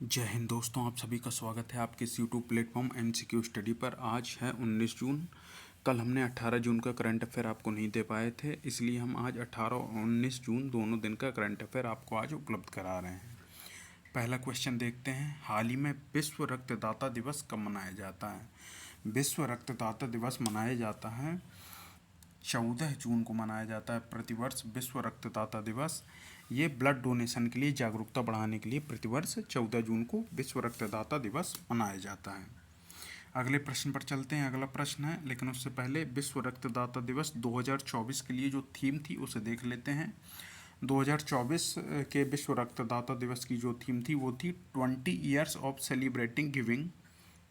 जय हिंद दोस्तों, आप सभी का स्वागत है आपके इस यूट्यूब प्लेटफॉर्म MCQ स्टडी पर। आज है 19 जून। कल हमने 18 जून का करंट अफेयर आपको नहीं दे पाए थे, इसलिए हम आज 18 और 19 जून दोनों दिन का करंट अफेयर आपको आज उपलब्ध करा रहे हैं। पहला क्वेश्चन देखते हैं, हाल ही में विश्व रक्तदाता दिवस कब मनाया जाता है? विश्व रक्तदाता दिवस मनाया जाता है 14 जून को मनाया जाता है प्रतिवर्ष विश्व रक्तदाता दिवस। ये ब्लड डोनेशन के लिए जागरूकता बढ़ाने के लिए प्रतिवर्ष 14 जून को विश्व रक्तदाता दिवस मनाया जाता है। अगले प्रश्न पर चलते हैं। अगला प्रश्न है, लेकिन उससे पहले विश्व रक्तदाता दिवस 2024 के लिए जो थीम थी उसे देख लेते हैं। 2024 के विश्व रक्तदाता दिवस की जो थीम थी वो थी 20 years of celebrating giving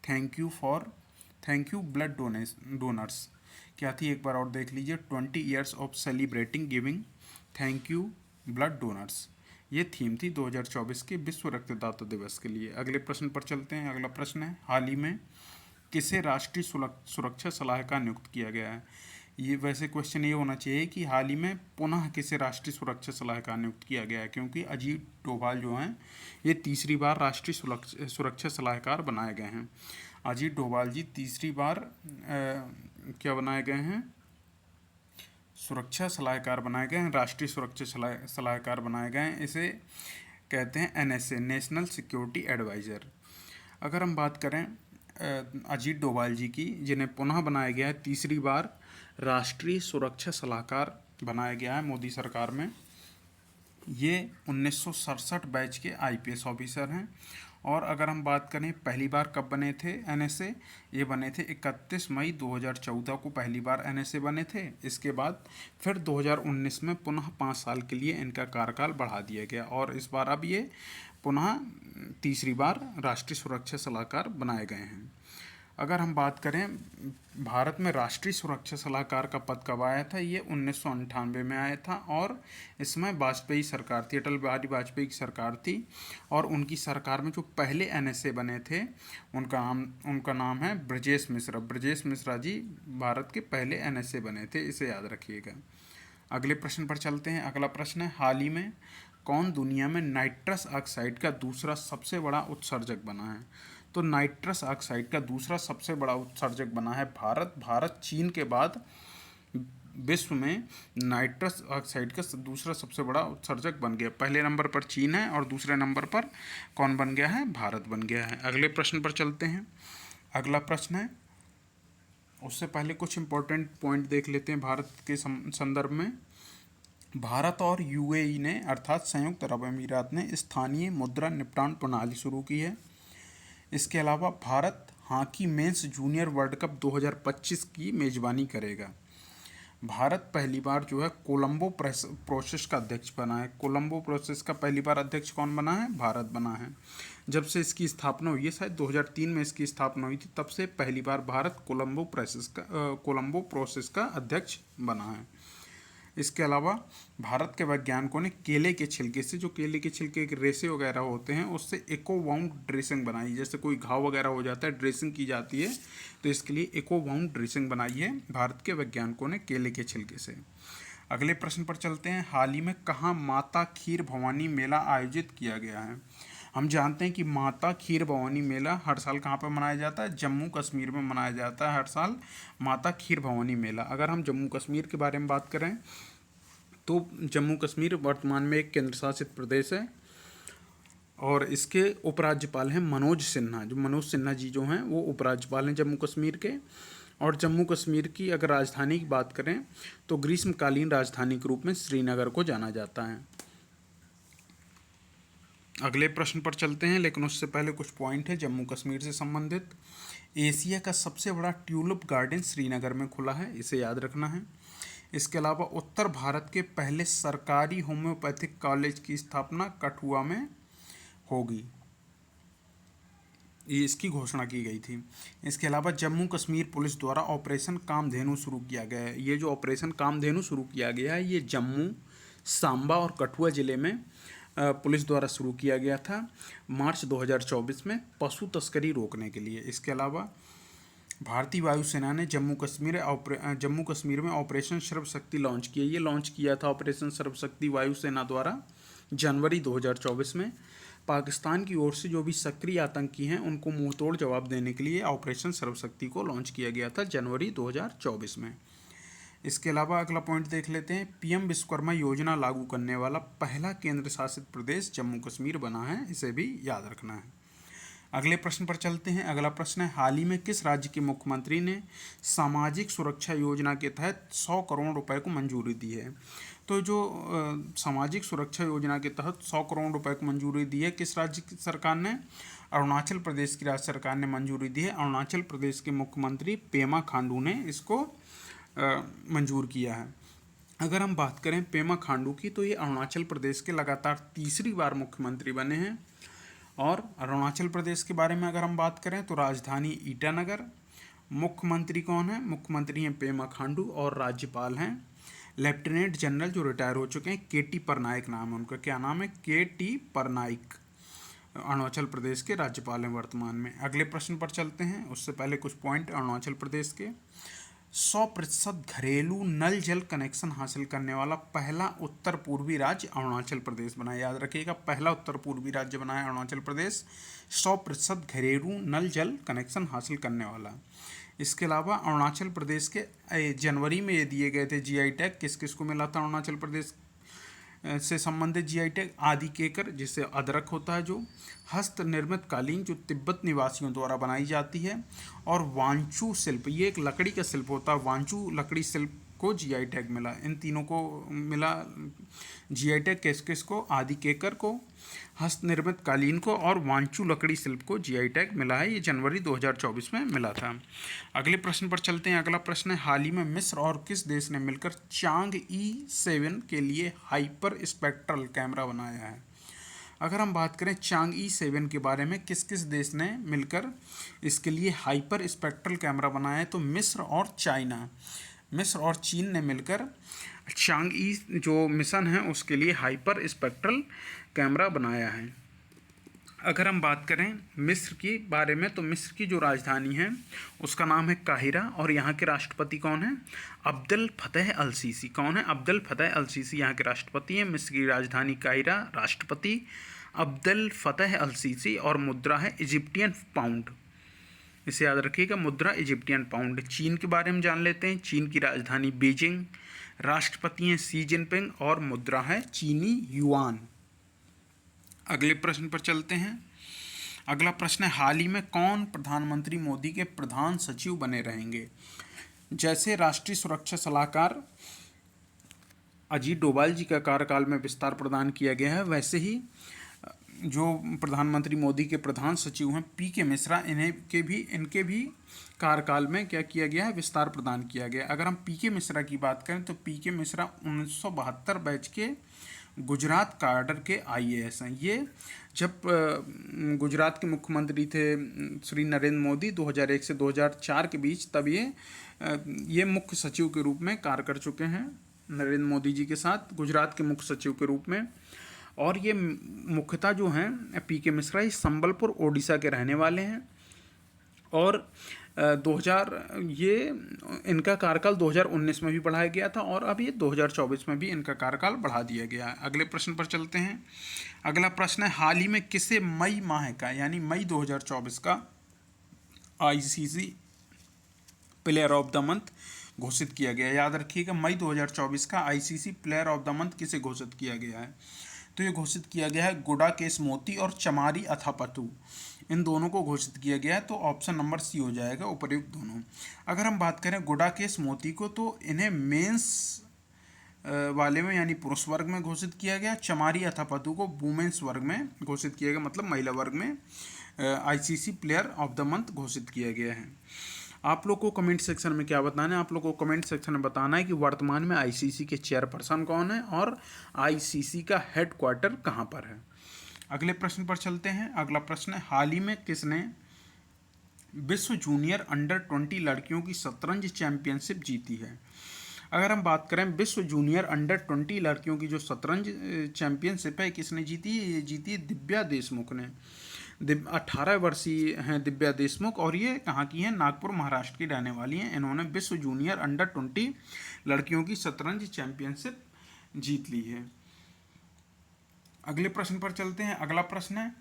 thank you blood donors. क्या थी, एक बार और देख लीजिए। 20 years of celebrating giving thank you blood donors, ये थीम थी 2024 के विश्व रक्तदाता दिवस के लिए। अगले प्रश्न पर चलते हैं। अगला प्रश्न है, हाल ही में किसे राष्ट्रीय सुरक्षा सलाहकार नियुक्त किया गया है? ये वैसे क्वेश्चन ये होना चाहिए कि हाल ही में पुनः किसे राष्ट्रीय सुरक्षा सलाहकार नियुक्त किया गया है, क्योंकि अजीत डोभाल जो हैं ये तीसरी बार राष्ट्रीय सुरक्षा सलाहकार बनाए गए हैं। अजीत डोभाल जी तीसरी बार क्या बनाए गए हैं? सुरक्षा सलाहकार बनाए गए हैं, राष्ट्रीय सुरक्षा सलाहकार बनाए गए हैं। इसे कहते हैं NSA, नेशनल सिक्योरिटी एडवाइज़र। अगर हम बात करें अजीत डोभाल जी की, जिन्हें पुनः बनाया गया है, तीसरी बार राष्ट्रीय सुरक्षा सलाहकार बनाया गया है मोदी सरकार में। ये 1967 बैच के IPS ऑफिसर हैं। और अगर हम बात करें पहली बार कब बने थे NSA, ये बने थे 31 मई 2014 को पहली बार NSA बने थे। इसके बाद फिर 2019 में पुनः 5 साल के लिए इनका कार्यकाल बढ़ा दिया गया और इस बार अब ये पुनः तीसरी बार राष्ट्रीय सुरक्षा सलाहकार बनाए गए हैं। अगर हम बात करें भारत में राष्ट्रीय सुरक्षा सलाहकार का पद कब आया था, ये 1998 में आया था और इसमें वाजपेयी सरकार थी, अटल बिहारी वाजपेयी की सरकार थी। और उनकी सरकार में जो पहले NSA बने थे उनका नाम है ब्रजेश मिश्रा। ब्रजेश मिश्रा जी भारत के पहले NSA बने थे, इसे याद रखिएगा। अगले प्रश्न पर चलते हैं। अगला प्रश्न है, हाल ही में कौन दुनिया में नाइट्रस ऑक्साइड का दूसरा सबसे बड़ा उत्सर्जक बना है? तो नाइट्रस ऑक्साइड का दूसरा सबसे बड़ा उत्सर्जक बना है भारत चीन के बाद विश्व में नाइट्रस ऑक्साइड का दूसरा सबसे बड़ा उत्सर्जक बन गया। पहले नंबर पर चीन है और दूसरे नंबर पर कौन बन गया है? भारत बन गया है। अगले प्रश्न पर चलते हैं। अगला प्रश्न है, उससे पहले कुछ इंपॉर्टेंट पॉइंट देख लेते हैं भारत के संदर्भ में। भारत और UAE ने अर्थात संयुक्त अरब अमीरात ने स्थानीय मुद्रा निपटान प्रणाली शुरू की है। इसके अलावा Bharat hockey mains junior world cup 2025 की मेज़बानी करेगा। भारत पहली बार जो है कोलंबो प्रोसेस का अध्यक्ष बना है। कोलंबो प्रोसेस का पहली बार अध्यक्ष कौन बना है? भारत बना है। जब से इसकी स्थापना हुई है, शायद 2003 में इसकी स्थापना हुई थी, तब से पहली बार भारत कोलंबो प्रोसेस का अध्यक्ष बना है। इसके अलावा भारत के वैज्ञानिकों ने केले के छिलके से, जो केले के छिलके के रेशे वगैरह होते हैं, उससे इको वाउंड ड्रेसिंग बनाई। जैसे कोई घाव वगैरह हो जाता है, ड्रेसिंग की जाती है, तो इसके लिए इको वाउंड ड्रेसिंग बनाई है भारत के वैज्ञानिकों ने केले के छिलके से। अगले प्रश्न पर चलते हैं। हाल ही में कहाँ माता खीर भवानी मेला आयोजित किया गया है? हम जानते हैं कि माता खीर भवानी मेला हर साल कहाँ पर मनाया जाता है? जम्मू कश्मीर में मनाया जाता है हर साल माता खीर भवानी मेला। अगर हम जम्मू कश्मीर के बारे में बात करें तो जम्मू कश्मीर वर्तमान में एक केंद्र शासित प्रदेश है और इसके उपराज्यपाल हैं मनोज सिन्हा। जो मनोज सिन्हा जी जो हैं वो उपराज्यपाल हैं जम्मू कश्मीर के। और जम्मू कश्मीर की अगर राजधानी की बात करें तो ग्रीष्मकालीन राजधानी के रूप में श्रीनगर को जाना जाता है। अगले प्रश्न पर चलते हैं, लेकिन उससे पहले कुछ पॉइंट है जम्मू कश्मीर से संबंधित। एशिया का सबसे बड़ा ट्यूलिप गार्डन श्रीनगर में खुला है, इसे याद रखना है। इसके अलावा उत्तर भारत के पहले सरकारी होम्योपैथिक कॉलेज की स्थापना कठुआ में होगी, ये इसकी घोषणा की गई थी। इसके अलावा जम्मू कश्मीर पुलिस द्वारा ऑपरेशन कामधेनु शुरू किया गया है। ये जो ऑपरेशन कामधेनु शुरू किया गया है, ये जम्मू, सांबा और कठुआ ज़िले में पुलिस द्वारा शुरू किया गया था मार्च 2024 में पशु तस्करी रोकने के लिए। इसके अलावा भारतीय वायुसेना ने जम्मू कश्मीर में ऑपरेशन सर्वशक्ति लॉन्च किया। ये लॉन्च किया था ऑपरेशन सर्वशक्ति वायुसेना द्वारा जनवरी 2024 में। पाकिस्तान की ओर से जो भी सक्रिय आतंकी हैं उनको मुंहतोड़ जवाब देने के लिए ऑपरेशन सर्वशक्ति को लॉन्च किया गया था जनवरी 2024 में। इसके अलावा अगला पॉइंट देख लेते हैं, पीएम विश्वकर्मा योजना लागू करने वाला पहला केंद्र शासित प्रदेश जम्मू कश्मीर बना है, इसे भी याद रखना है। अगले प्रश्न पर चलते हैं। अगला प्रश्न है, हाल ही में किस राज्य के मुख्यमंत्री ने सामाजिक सुरक्षा योजना के तहत 100 करोड़ रुपए को मंजूरी दी है? तो जो सामाजिक सुरक्षा योजना के तहत 100 करोड़ रुपए को मंजूरी दी है, किस राज्य की सरकार ने? अरुणाचल प्रदेश की राज्य सरकार ने मंजूरी दी है। अरुणाचल प्रदेश के मुख्यमंत्री पेमा खांडू ने इसको मंजूर किया है। अगर हम बात करें पेमा खांडू की, तो ये अरुणाचल प्रदेश के लगातार तीसरी बार मुख्यमंत्री बने हैं। और अरुणाचल प्रदेश के बारे में अगर हम बात करें तो राजधानी ईटानगर। मुख्यमंत्री कौन है? मुख्यमंत्री हैं पेमा खांडू और राज्यपाल हैं लेफ्टिनेंट जनरल जो रिटायर हो चुके हैं, केटी परनाइक नाम है उनका। क्या नाम है? केटी परनाइक। अरुणाचल प्रदेश के राज्यपाल हैं वर्तमान में। अगले प्रश्न पर चलते हैं, उससे पहले कुछ पॉइंट अरुणाचल प्रदेश के। 100% घरेलू नल जल कनेक्शन हासिल करने वाला पहला उत्तर पूर्वी राज्य अरुणाचल प्रदेश बना है। याद रखिएगा, पहला उत्तर पूर्वी राज्य बना है अरुणाचल प्रदेश 100% घरेलू नल जल कनेक्शन हासिल करने वाला। इसके अलावा अरुणाचल प्रदेश के जनवरी में ये दिए गए थे जीआई टैग। किस किस को मिला था अरुणाचल प्रदेश से संबंधित जीआई टैग? आदि केकर, जिससे अदरक होता है, जो हस्त निर्मित कालीन जो तिब्बत निवासियों द्वारा बनाई जाती है, और वांचू शिल्प, ये एक लकड़ी का शिल्प होता है, वांचू लकड़ी शिल्प को जीआई टैग मिला। इन तीनों को मिला जीआई टैग। किस किस को? आदि केकर को, हस्त निर्मित कालीन को और वांचू लकड़ी शिल्प को जीआई टैग मिला है। ये जनवरी 2024 में मिला था। अगले प्रश्न पर चलते हैं। अगला प्रश्न है, हाल ही में मिस्र और किस देश ने मिलकर चांग E7 के लिए हाइपर स्पेक्ट्रल कैमरा बनाया है? अगर हम बात करें चांग E7 के बारे में, किस किस देश ने मिलकर इसके लिए हाइपर स्पेक्ट्रल कैमरा बनाया है? तो मिस्र और चाइना, मिस्र और चीन ने मिलकर चांग ई जो मिशन है उसके लिए हाइपर स्पेक्ट्रल कैमरा बनाया है। अगर हम बात करें मिस्र के बारे में, तो मिस्र की जो राजधानी है उसका नाम है काहिरा, और यहाँ के राष्ट्रपति कौन है? अब्देल फतेह अल सीसी। कौन है? अब्देल फतेह अल सीसी यहाँ के राष्ट्रपति हैं। मिस्र की राजधानी काहिरा, राष्ट्रपति अब्देल फतेह अल सीसी, और मुद्रा है इजिप्टियन पाउंड। इसे याद रखिएगा, मुद्रा इजिप्टियन पाउंड। चीन के बारे में जान लेते हैं। चीन की राजधानी बीजिंग, राष्ट्रपति हैं शी जिनपिंग, और मुद्रा है चीनी युआन। अगले प्रश्न पर चलते हैं। अगला प्रश्न है, हाल ही में कौन प्रधानमंत्री मोदी के प्रधान सचिव बने रहेंगे? जैसे राष्ट्रीय सुरक्षा सलाहकार अजीत डोभाल जी का कार्यकाल में विस्तार प्रदान किया गया है, वैसे ही जो प्रधानमंत्री मोदी के प्रधान सचिव हैं पीके मिश्रा, इनके भी कार्यकाल में क्या किया गया है? विस्तार प्रदान किया गया। अगर हम पीके मिश्रा की बात करें तो पीके मिश्रा 1972 बैच के गुजरात कैडर के IAS हैं। ये जब गुजरात के मुख्यमंत्री थे श्री नरेंद्र मोदी 2001 से 2004 के बीच, तब ये मुख्य सचिव के रूप में कार्य कर चुके हैं नरेंद्र मोदी जी के साथ, गुजरात के मुख्य सचिव के रूप में। और ये मुख्यतः जो हैं पीके मिश्रा, ये संबलपुर ओडिशा के रहने वाले हैं। और 2000 ये इनका कार्यकाल 2019 में भी बढ़ाया गया था, और अब ये 2024 में भी इनका कार्यकाल बढ़ा दिया गया है। अगले प्रश्न पर चलते हैं। अगला प्रश्न है, हाल ही में किसे मई माह का यानी मई 2024 का ICC player of the month घोषित किया गया? याद रखिएगा, मई 2024 का ICC player of the month किसे घोषित किया गया है? तो ये घोषित किया गया है गुडाकेश मोती और चमारी अथापथु, इन दोनों को घोषित किया गया है। तो ऑप्शन नंबर सी हो जाएगा, उपर्युक्त दोनों। अगर हम बात करें गुडाकेश मोती को, तो इन्हें मेंस वाले में यानी पुरुष वर्ग में घोषित किया गया। चमारी अथापथु को वुमेन्स वर्ग में घोषित किया गया, मतलब महिला वर्ग में ICC player of the month घोषित किया गया है। आप लोग को कमेंट सेक्शन में क्या बताना है? आप लोग को कमेंट सेक्शन में बताना है कि वर्तमान में ICC के चेयरपर्सन कौन है और ICC का हेडक्वार्टर कहाँ पर है। अगले प्रश्न पर चलते हैं। अगला प्रश्न है, हाल ही में किसने विश्व जूनियर अंडर-20 लड़कियों की शतरंज चैंपियनशिप जीती है? अगर हम बात करें विश्व जूनियर अंडर-20 लड़कियों की जो शतरंज चैंपियनशिप है, किसने जीती है? ये जीती है दिव्या देशमुख ने। 18 वर्षीय हैं दिव्या देशमुख, और ये कहाँ की हैं? नागपुर महाराष्ट्र की रहने वाली हैं। इन्होंने विश्व जूनियर अंडर-20 लड़कियों की शतरंज चैंपियनशिप जीत ली है। अगले प्रश्न पर चलते हैं। अगला प्रश्न है,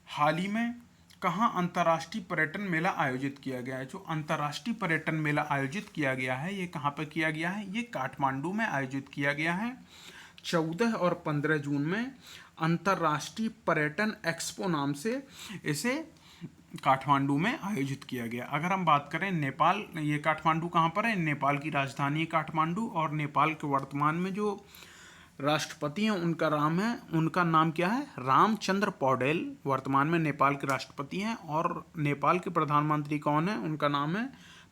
हाल ही में कहाँ अंतर्राष्ट्रीय पर्यटन मेला आयोजित किया गया है? जो अंतर्राष्ट्रीय पर्यटन मेला आयोजित किया गया है ये कहाँ पर किया गया है? ये काठमांडू में आयोजित किया गया है। 14 और 15 जून में अंतर्राष्ट्रीय पर्यटन एक्सपो नाम से इसे काठमांडू में आयोजित किया गया। अगर हम बात करें नेपाल, ये काठमांडू कहाँ पर है? नेपाल की राजधानी है काठमांडू। और नेपाल के वर्तमान में जो राष्ट्रपति हैं उनका नाम क्या है? रामचंद्र पौडेल वर्तमान में नेपाल के राष्ट्रपति हैं। और नेपाल के प्रधानमंत्री कौन है? उनका नाम है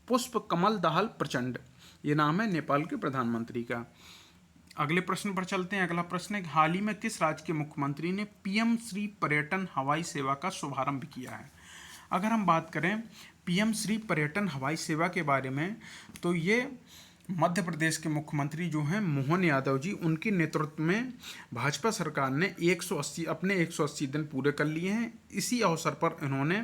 पुष्प कमल दाहाल प्रचंड। ये नाम है नेपाल के प्रधानमंत्री का। अगले प्रश्न पर चलते हैं। अगला प्रश्न है, हाल ही में किस राज्य के मुख्यमंत्री ने पीएम श्री पर्यटन हवाई सेवा का शुभारंभ किया है? अगर हम बात करें पीएम श्री पर्यटन हवाई सेवा के बारे में, तो ये मध्य प्रदेश के मुख्यमंत्री जो हैं मोहन यादव जी, उनके नेतृत्व में भाजपा सरकार ने 180 दिन पूरे कर लिए हैं। इसी अवसर पर इन्होंने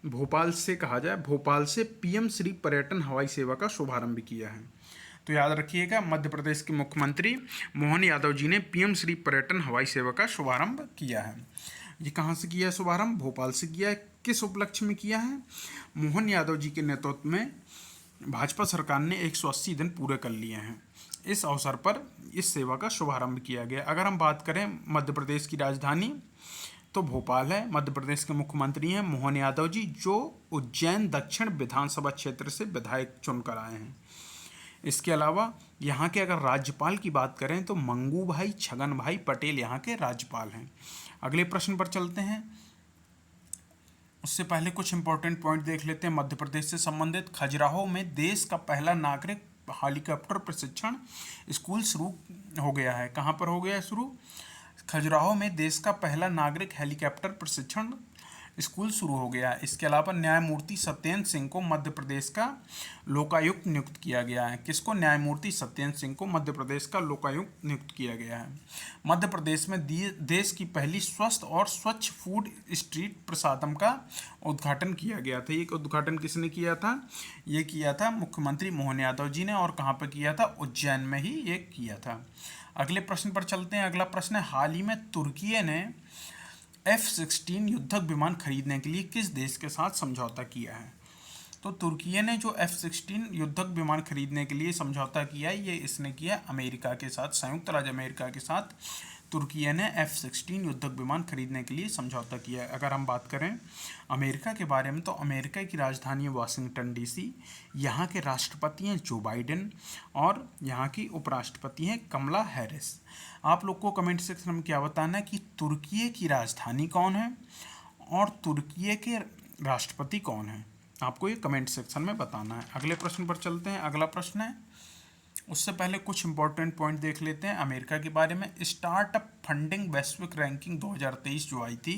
भोपाल से पीएम श्री पर्यटन हवाई सेवा का शुभारंभ किया है। तो याद रखिएगा, मध्य प्रदेश के मुख्यमंत्री मोहन यादव जी ने पीएम श्री पर्यटन हवाई सेवा का शुभारंभ किया है। ये कहाँ से किया है शुभारंभ? भोपाल से किया है। किस उपलक्ष्य में किया है? मोहन यादव जी के नेतृत्व में भाजपा सरकार ने 180 दिन पूरे कर लिए हैं। इस अवसर पर इस सेवा का शुभारंभ किया गया। अगर हम बात करें मध्य प्रदेश की राजधानी, तो भोपाल है। मध्य प्रदेश के मुख्यमंत्री हैं मोहन यादव जी, जो उज्जैन दक्षिण विधानसभा क्षेत्र से विधायक चुनकर आए हैं। इसके अलावा यहाँ के अगर राज्यपाल की बात करें तो मंगू भाई छगन भाई पटेल यहाँ के राज्यपाल हैं। अगले प्रश्न पर चलते हैं। उससे पहले कुछ इंपॉर्टेंट पॉइंट देख लेते हैं मध्य प्रदेश से संबंधित। खजुराहो में देश का पहला नागरिक हेलीकॉप्टर प्रशिक्षण स्कूल शुरू हो गया है। कहाँ पर हो गया है शुरू? खजुराहो में देश का पहला नागरिक हेलीकॉप्टर प्रशिक्षण स्कूल शुरू हो गया है। इसके अलावा न्यायमूर्ति सत्येंद्र सिंह को मध्य प्रदेश का लोकायुक्त नियुक्त किया गया है। किसको? न्यायमूर्ति सत्येंद्र सिंह को मध्य प्रदेश का लोकायुक्त नियुक्त किया गया है। मध्य प्रदेश में देश की पहली स्वस्थ और स्वच्छ फूड स्ट्रीट प्रसादम का उद्घाटन किया गया था। ये उद्घाटन किसने किया था? ये किया था मुख्यमंत्री मोहन यादव जी ने। और कहाँ पर किया था? उज्जैन में ही ये किया था। अगले प्रश्न पर चलते हैं। अगला प्रश्न है, हाल ही में तुर्की ने F-16 युद्धक विमान खरीदने के लिए किस देश के साथ समझौता किया है? तो तुर्की ने जो F-16 युद्धक विमान खरीदने के लिए समझौता किया है, ये इसने किया अमेरिका के साथ, संयुक्त राज्य अमेरिका के साथ तुर्की ने F-16 युद्धक विमान खरीदने के लिए समझौता किया है। अगर हम बात करें अमेरिका के बारे में, तो अमेरिका की राजधानी है वाशिंगटन डीसी। यहाँ के राष्ट्रपति हैं जो बाइडेन और यहाँ की उपराष्ट्रपति हैं कमला हैरिस। आप लोग को कमेंट सेक्शन में क्या बताना है कि तुर्की की राजधानी कौन है और तुर्की के राष्ट्रपति कौन है? आपको ये कमेंट सेक्शन में बताना है। अगले प्रश्न पर चलते हैं। अगला प्रश्न है, उससे पहले कुछ इंपॉर्टेंट पॉइंट देख लेते हैं अमेरिका के बारे में। स्टार्टअप फंडिंग वैश्विक रैंकिंग 2023 जो आई थी,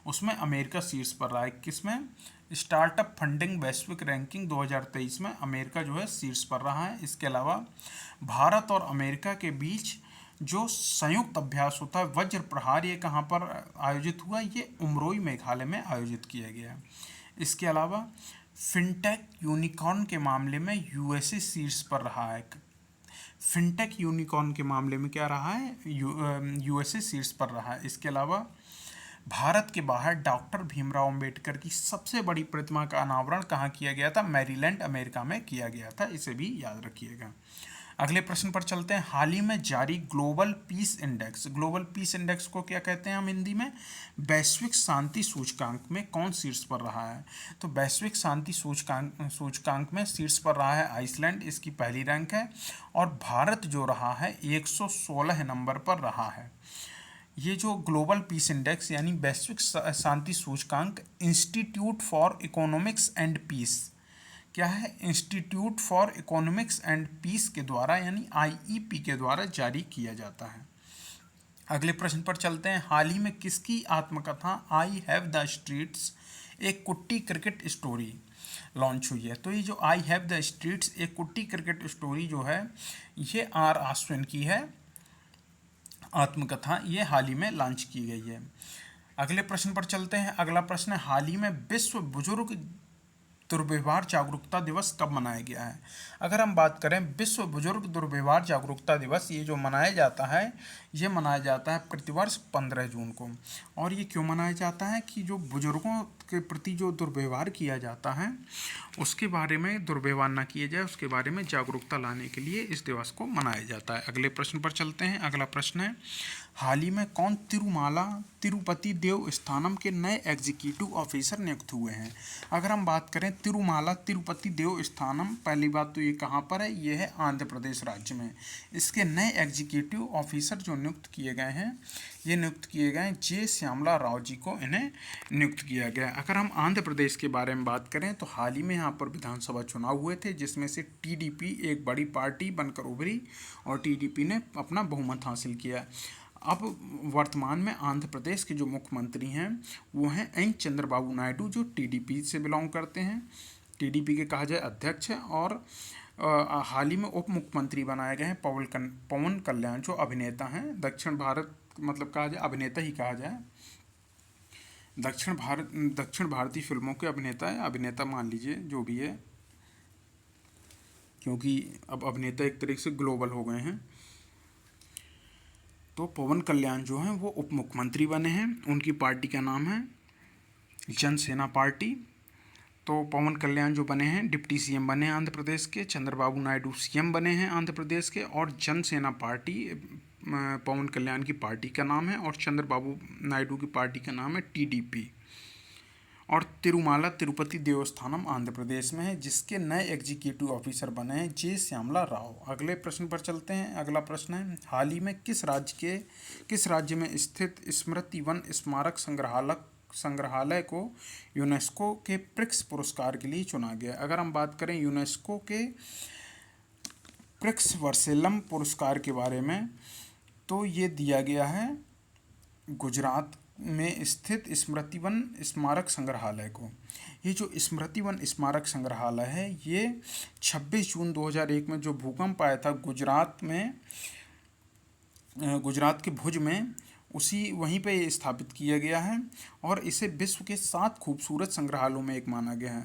उसमें अमेरिका शीर्ष पर रहा है। किसमें? स्टार्टअप फंडिंग वैश्विक रैंकिंग 2023 में अमेरिका जो है शीर्ष पर रहा है। इसके अलावा भारत और अमेरिका के बीच जो संयुक्त अभ्यास होता है वज्र प्रहार, ये कहाँ पर आयोजित हुआ? ये उमरोई मेघालय में आयोजित किया गया। इसके अलावा फिनटेक यूनिकॉर्न के मामले में यूएसए शीर्ष पर रहा है। फिनटेक यूनिकॉर्न के मामले में क्या रहा है? यूएसए शीर्ष पर रहा है। इसके अलावा भारत के बाहर डॉक्टर भीमराव अंबेडकर की सबसे बड़ी प्रतिमा का अनावरण कहाँ किया गया था? मैरीलैंड अमेरिका में किया गया था। इसे भी याद रखिएगा। अगले प्रश्न पर चलते हैं। हाल ही में जारी ग्लोबल पीस इंडेक्स को क्या कहते हैं हम हिंदी में? वैश्विक शांति सूचकांक में कौन शीर्ष पर रहा है? तो वैश्विक शांति सूचकांक में शीर्ष पर रहा है आइसलैंड, इसकी पहली रैंक है। और भारत जो रहा है 116 नंबर पर रहा है। ये जो ग्लोबल पीस इंडेक्स यानी वैश्विक शांति सूचकांक institute for economics and peace, क्या है? Institute for economics and peace के द्वारा यानी आईईपी के द्वारा जारी किया जाता है। अगले प्रश्न पर चलते हैं। हाल ही में किसकी आत्मकथा आई हैव द स्ट्रीट्स एक कुट्टी क्रिकेट स्टोरी लॉन्च हुई है? तो ये जो आई हैव द स्ट्रीट्स एक कुट्टी क्रिकेट स्टोरी जो है, ये आर आश्विन की है आत्मकथा। ये हाल ही में लॉन्च की गई है। अगले प्रश्न पर चलते हैं। अगला प्रश्न है, हाल ही में विश्व बुजुर्ग दुर्व्यवहार जागरूकता दिवस कब मनाया गया है? अगर हम बात करें विश्व बुजुर्ग दुर्व्यवहार जागरूकता दिवस, ये जो मनाया जाता है ये मनाया जाता है प्रतिवर्ष 15 जून को। और ये क्यों मनाया जाता है कि जो बुजुर्गों के प्रति जो दुर्व्यवहार किया जाता है उसके बारे में, दुर्व्यवहार ना किए जाए उसके बारे में जागरूकता लाने के लिए इस दिवस को मनाया जाता है। अगले प्रश्न पर चलते हैं। अगला प्रश्न है, हाल ही में कौन तिरुमाला तिरुपति देवस्थानम के नए एग्जीक्यूटिव ऑफिसर नियुक्त हुए हैं? अगर हम बात करें तिरुमाला तिरुपति देवस्थानम, पहली बात तो ये कहाँ पर है? ये है आंध्र प्रदेश राज्य में। इसके नए एग्जीक्यूटिव ऑफिसर जो नियुक्त किए गए हैं, ये नियुक्त किए गए जे श्यामला राव जी को इन्हें नियुक्त किया गया। अगर हम आंध्र प्रदेश के बारे में बात करें तो हाल ही में यहाँ पर विधानसभा चुनाव हुए थे, जिसमें से टीडीपी एक बड़ी पार्टी बनकर उभरी और टीडीपी ने अपना बहुमत हासिल किया। अब वर्तमान में आंध्र प्रदेश के जो मुख्यमंत्री हैं वो हैं एन चंद्रबाबू नायडू, जो टीडीपी से बिलोंग करते हैं, टीडीपी के कहा जाए अध्यक्ष हैं। और हाल ही में उप मुख्यमंत्री बनाए गए हैं पवन कल्याण, जो अभिनेता हैं, दक्षिण भारत, मतलब कहा जाए अभिनेता ही कहा जाए, दक्षिण भारतीय फिल्मों के अभिनेता है, अभिनेता मान लीजिए जो भी है, क्योंकि अब अभिनेता एक तरीके से ग्लोबल हो गए हैं। तो पवन कल्याण जो हैं वो उप मुख्यमंत्री बने हैं, उनकी पार्टी का नाम है जनसेना पार्टी। तो पवन कल्याण जो बने हैं डिप्टी सीएम बने हैं आंध्र प्रदेश के, चंद्रबाबू नायडू सीएम बने हैं आंध्र प्रदेश के, और जनसेना पार्टी पवन कल्याण की पार्टी का नाम है और चंद्रबाबू नायडू की पार्टी का नाम है टीडीपी। और तिरुमाला तिरुपति देवस्थानम आंध्र प्रदेश में है, जिसके नए एग्जीक्यूटिव ऑफिसर बने हैं जे श्यामला राव। अगले प्रश्न पर चलते हैं। अगला प्रश्न है, हाल ही में किस राज्य में स्थित स्मृति वन स्मारक संग्रहालय को यूनेस्को के प्रिक्स पुरस्कार के लिए चुना गया? अगर हम बात करें यूनेस्को के प्रिक्स वर्सेलम पुरस्कार के बारे में, तो ये दिया गया है गुजरात में स्थित स्मृति वन स्मारक संग्रहालय को। ये जो स्मृति वन स्मारक संग्रहालय है, ये 26 जून 2001 में जो भूकंप आया था गुजरात के भुज में, वहीं पे ये स्थापित किया गया है और इसे विश्व के 7 खूबसूरत संग्रहालयों में एक माना गया है।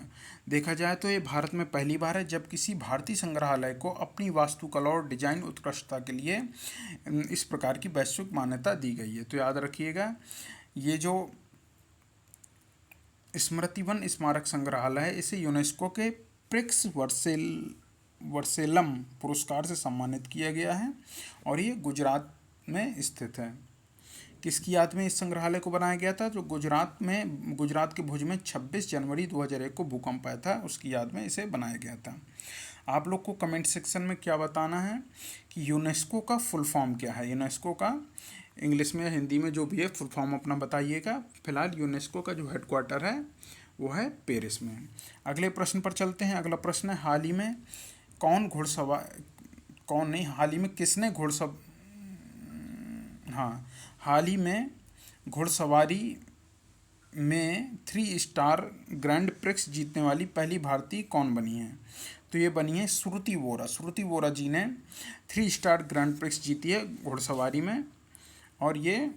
देखा जाए तो ये भारत में पहली बार है जब किसी भारतीय संग्रहालय को अपनी वास्तुकला और डिजाइन उत्कृष्टता के लिए इस प्रकार की वैश्विक मान्यता दी गई है। तो याद रखिएगा, ये जो स्मृति वन स्मारक संग्रहालय है, इसे यूनेस्को के प्रिक्स वर्सेलम पुरस्कार से सम्मानित किया गया है और ये गुजरात में स्थित है। किसकी याद में इस संग्रहालय को बनाया गया था? जो गुजरात के भुज में 26 जनवरी 2001 को भूकंप आया था, उसकी याद में इसे बनाया गया था। आप लोग को कमेंट सेक्शन में क्या बताना है कि यूनेस्को का फुल फॉर्म क्या है? यूनेस्को का इंग्लिश में हिंदी में जो भी है फुल फॉर्म अपना बताइएगा। फिलहाल यूनेस्को का जो हेडक्वार्टर है वो है पेरिस में। अगले प्रश्न पर चलते हैं। अगला प्रश्न है, हाल ही में हाल ही में घुड़सवारी में 3 स्टार ग्रैंड प्रिक्स जीतने वाली पहली भारतीय कौन बनी है? तो ये बनी है श्रुति वोरा। श्रुति वोरा जी ने 3 स्टार ग्रैंड प्रिक्स जीती है घुड़सवारी में और ये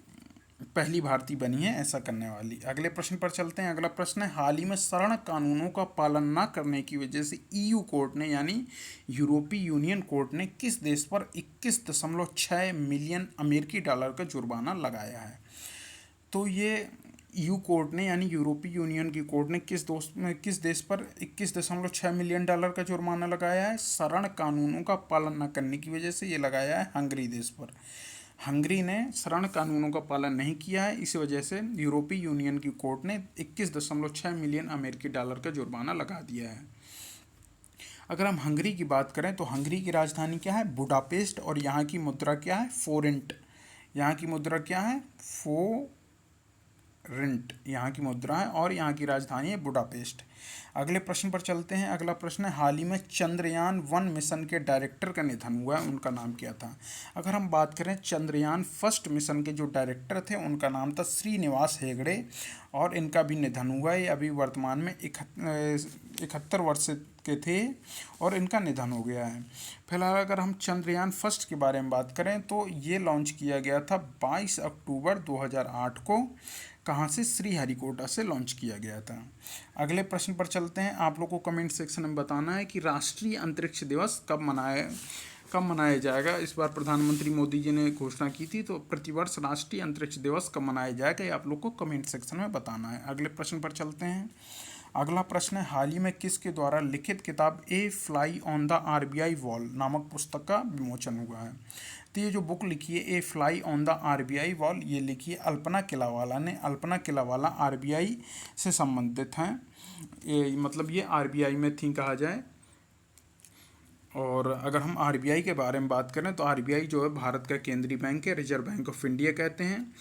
पहली भारतीय बनी है ऐसा करने वाली। अगले प्रश्न पर चलते हैं। अगला प्रश्न है, हाल ही में शरण कानूनों का पालन न करने की वजह से ईयू कोर्ट ने, यानी यूरोपीय यूनियन कोर्ट ने किस देश पर 21.6 मिलियन अमेरिकी डॉलर का जुर्माना लगाया है? तो ये ईयू कोर्ट ने, यानी यूरोपीय यूनियन की कोर्ट ने किस देश पर 21.6 मिलियन डॉलर का जुर्माना लगाया है? शरण कानूनों का पालन न करने की वजह से ये लगाया है हंगरी देश पर। हंगरी ने शरण कानूनों का पालन नहीं किया है, इस वजह से यूरोपीय यूनियन की कोर्ट ने 21.6 मिलियन अमेरिकी डॉलर का जुर्माना लगा दिया है। अगर हम हंगरी की बात करें तो हंगरी की राजधानी क्या है? बुडापेस्ट। और यहाँ की मुद्रा क्या है? फोरेंट। यहाँ की मुद्रा क्या है? फोरेंट यहाँ की मुद्रा है और यहाँ की राजधानी है बुडापेस्ट। अगले प्रश्न पर चलते हैं। अगला प्रश्न है, हाल ही में चंद्रयान-1 मिशन के डायरेक्टर का निधन हुआ है, उनका नाम क्या था? अगर हम बात करें चंद्रयान फर्स्ट मिशन के जो डायरेक्टर थे उनका नाम था श्रीनिवास हेगड़े और इनका भी निधन हुआ है। अभी वर्तमान में 71 वर्ष के थे और इनका निधन हो गया है। फिलहाल अगर हम चंद्रयान फर्स्ट के बारे में बात करें तो ये लॉन्च किया गया था 22 अक्टूबर 2008 को। कहाँ से? श्रीहरिकोटा से लॉन्च किया गया था। अगले प्रश्न पर चलते हैं। आप लोग को कमेंट सेक्शन में बताना है कि राष्ट्रीय अंतरिक्ष दिवस कब कब मनाया जाएगा? इस बार प्रधानमंत्री मोदी जी ने घोषणा की थी, तो प्रतिवर्ष राष्ट्रीय अंतरिक्ष दिवस कब मनाया जाएगा, ये आप लोग को कमेंट सेक्शन में बताना है। अगले प्रश्न पर चलते हैं। अगला प्रश्न है, हाल ही में किसके द्वारा लिखित किताब a fly on the RBI wall नामक पुस्तक का विमोचन हुआ है? तो ये जो बुक लिखी है a fly on the RBI wall, ये लिखी है अल्पना किलावाला ने। अल्पना किलावाला आरबीआई से संबंधित हैं, मतलब ये आरबीआई में थी कहा जाए। और अगर हम आरबीआई के बारे में बात करें तो आरबीआई जो है भारत का केंद्रीय बैंक है, रिजर्व बैंक ऑफ इंडिया कहते हैं।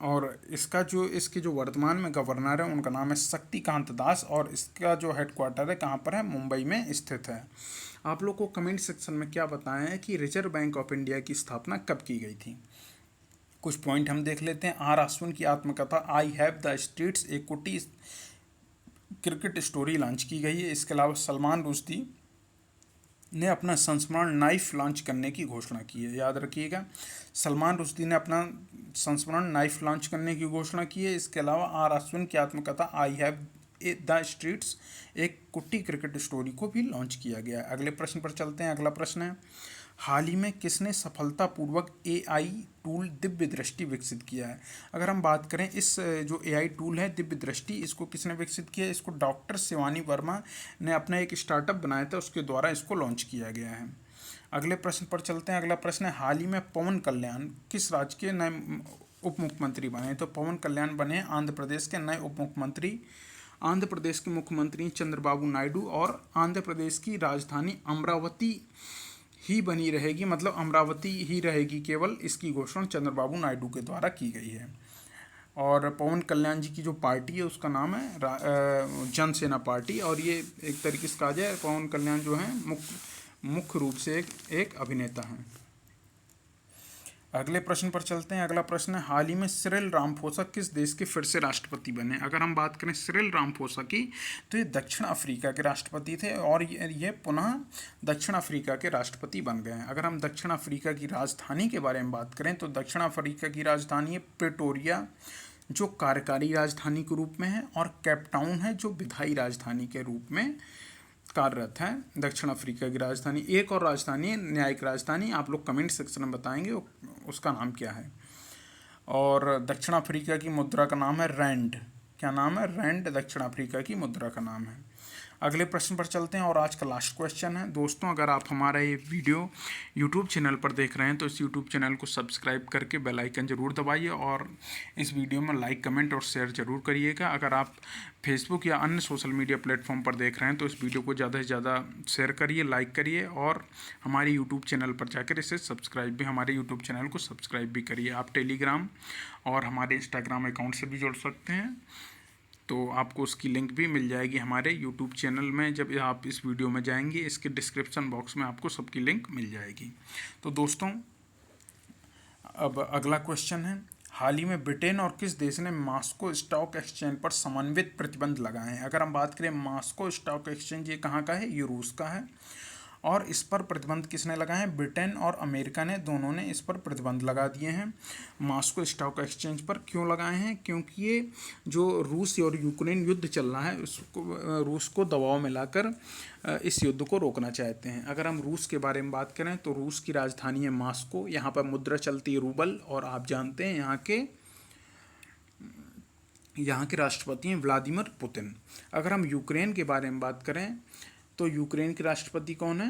और इसके जो वर्तमान में गवर्नर है उनका नाम है शक्तिकांत दास, और इसका जो हेडक्वार्टर है कहाँ पर है? मुंबई में स्थित है। आप लोग को कमेंट सेक्शन में क्या बताएं है कि रिजर्व बैंक ऑफ इंडिया की स्थापना कब की गई थी? कुछ पॉइंट हम देख लेते हैं। आर आश्विन की आत्मकथा आई हैव द स्ट्रीट्स एक कुटी क्रिकेट स्टोरी लॉन्च की गई है। इसके अलावा सलमान रुश्दी ने अपना संस्मरण नाइफ लॉन्च करने की घोषणा की है। याद रखिएगा, सलमान रुश्दी ने अपना संस्मरण नाइफ लॉन्च करने की घोषणा की है। इसके अलावा आर आश्विन की आत्मकथा आई हैव द स्ट्रीट्स एक कुट्टी क्रिकेट स्टोरी को भी लॉन्च किया गया है। अगले प्रश्न पर चलते हैं। अगला प्रश्न है, हाल ही में किसने सफलतापूर्वक एआई टूल दिव्य दृष्टि विकसित किया है? अगर हम बात करें इस जो एआई टूल है दिव्य दृष्टि, इसको किसने विकसित किया है? इसको डॉक्टर शिवानी वर्मा ने अपना एक स्टार्टअप बनाया था, उसके द्वारा इसको लॉन्च किया गया है। अगले प्रश्न पर चलते हैं। अगला प्रश्न है, हाल ही में पवन कल्याण किस राज्य के नए उप मुख्यमंत्री बने? तो पवन कल्याण बने आंध्र प्रदेश के नए उप मुख्यमंत्री। आंध्र प्रदेश के मुख्यमंत्री चंद्रबाबू नायडू, और आंध्र प्रदेश की राजधानी अमरावती ही बनी रहेगी, मतलब अमरावती ही रहेगी केवल, इसकी घोषणा चंद्रबाबू नायडू के द्वारा की गई है। और पवन कल्याण जी की जो पार्टी है उसका नाम है जनसेना पार्टी, और ये एक तरीके से कहा जाए पवन कल्याण जो है मुख्य रूप से एक अभिनेता हैं। अगले प्रश्न पर चलते हैं। अगला प्रश्न है, हाल ही में सिरिल रामाफोसा किस देश के फिर से राष्ट्रपति बने? अगर हम बात करें सिरिल रामाफोसा की, तो ये दक्षिण अफ्रीका के राष्ट्रपति थे, और ये पुनः दक्षिण अफ्रीका के राष्ट्रपति बन गए हैं। अगर हम दक्षिण अफ्रीका की राजधानी के बारे में बात करें तो दक्षिण अफ्रीका की राजधानी है प्रेटोरिया, जो कार्यकारी राजधानी के रूप में है, और केपटाउन है जो विधायी राजधानी के रूप में कार्यरत है। दक्षिण अफ्रीका की राजधानी, एक और राजधानी है न्यायिक राजधानी, आप लोग कमेंट सेक्शन में बताएंगे उसका नाम क्या है। और दक्षिण अफ्रीका की मुद्रा का नाम है रैंड। क्या नाम है? रैंड दक्षिण अफ्रीका की मुद्रा का नाम है। अगले प्रश्न पर चलते हैं, और आज का लास्ट क्वेश्चन है। दोस्तों, अगर आप हमारा ये वीडियो यूट्यूब चैनल पर देख रहे हैं तो इस यूट्यूब चैनल को सब्सक्राइब करके बेल आइकन जरूर दबाइए, और इस वीडियो में लाइक, कमेंट और शेयर जरूर करिएगा। अगर आप फेसबुक या अन्य सोशल मीडिया प्लेटफॉर्म पर देख रहे हैं तो इस वीडियो को ज़्यादा से ज़्यादा शेयर करिए, लाइक करिए, और हमारे यूट्यूब चैनल पर जाकर इसे सब्सक्राइब भी, हमारे यूट्यूब चैनल को सब्सक्राइब भी करिए। आप टेलीग्राम और हमारे इंस्टाग्राम अकाउंट से भी जुड़ सकते हैं, तो आपको उसकी लिंक भी मिल जाएगी हमारे यूट्यूब चैनल में। जब आप इस वीडियो में जाएंगे, इसके डिस्क्रिप्शन बॉक्स में आपको सबकी लिंक मिल जाएगी। तो दोस्तों, अब अगला क्वेश्चन है, हाल ही में ब्रिटेन और किस देश ने मॉस्को स्टॉक एक्सचेंज पर समन्वित प्रतिबंध लगाए हैं? अगर हम बात करें मॉस्को स्टॉक एक्सचेंज, ये कहाँ का है? ये रूस का है। और इस पर प्रतिबंध किसने लगाए हैं? ब्रिटेन और अमेरिका ने, दोनों ने इस पर प्रतिबंध लगा दिए हैं। मॉस्को स्टॉक एक्सचेंज पर क्यों लगाए हैं? क्योंकि ये जो रूस और यूक्रेन युद्ध चल रहा है उसको, रूस को दबाव में लाकर इस युद्ध को रोकना चाहते हैं। अगर हम रूस के बारे में बात करें तो रूस की राजधानी है मॉस्को, यहाँ पर मुद्रा चलती है रूबल, और आप जानते हैं यहाँ के राष्ट्रपति हैं व्लादिमीर पुतिन। अगर हम यूक्रेन के बारे में बात करें तो यूक्रेन के राष्ट्रपति कौन है?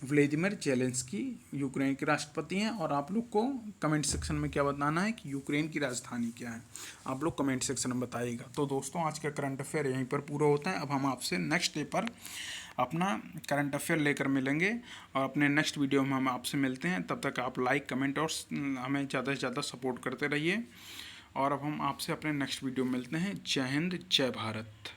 व्लादिमीर जेलेंस्की यूक्रेन के राष्ट्रपति हैं। और आप लोग को कमेंट सेक्शन में क्या बताना है कि यूक्रेन की राजधानी क्या है, आप लोग कमेंट सेक्शन में बताइएगा। तो दोस्तों, आज का करंट अफेयर यहीं पर पूरा होता है। अब हम आपसे नेक्स्ट डे पर अपना करंट अफेयर लेकर मिलेंगे, और अपने नेक्स्ट वीडियो में हम आपसे मिलते हैं। तब तक आप लाइक, कमेंट और हमें ज़्यादा से ज़्यादा सपोर्ट करते रहिए। और अब हम आपसे अपने नेक्स्ट वीडियो में मिलते हैं। जय हिंद, जय भारत।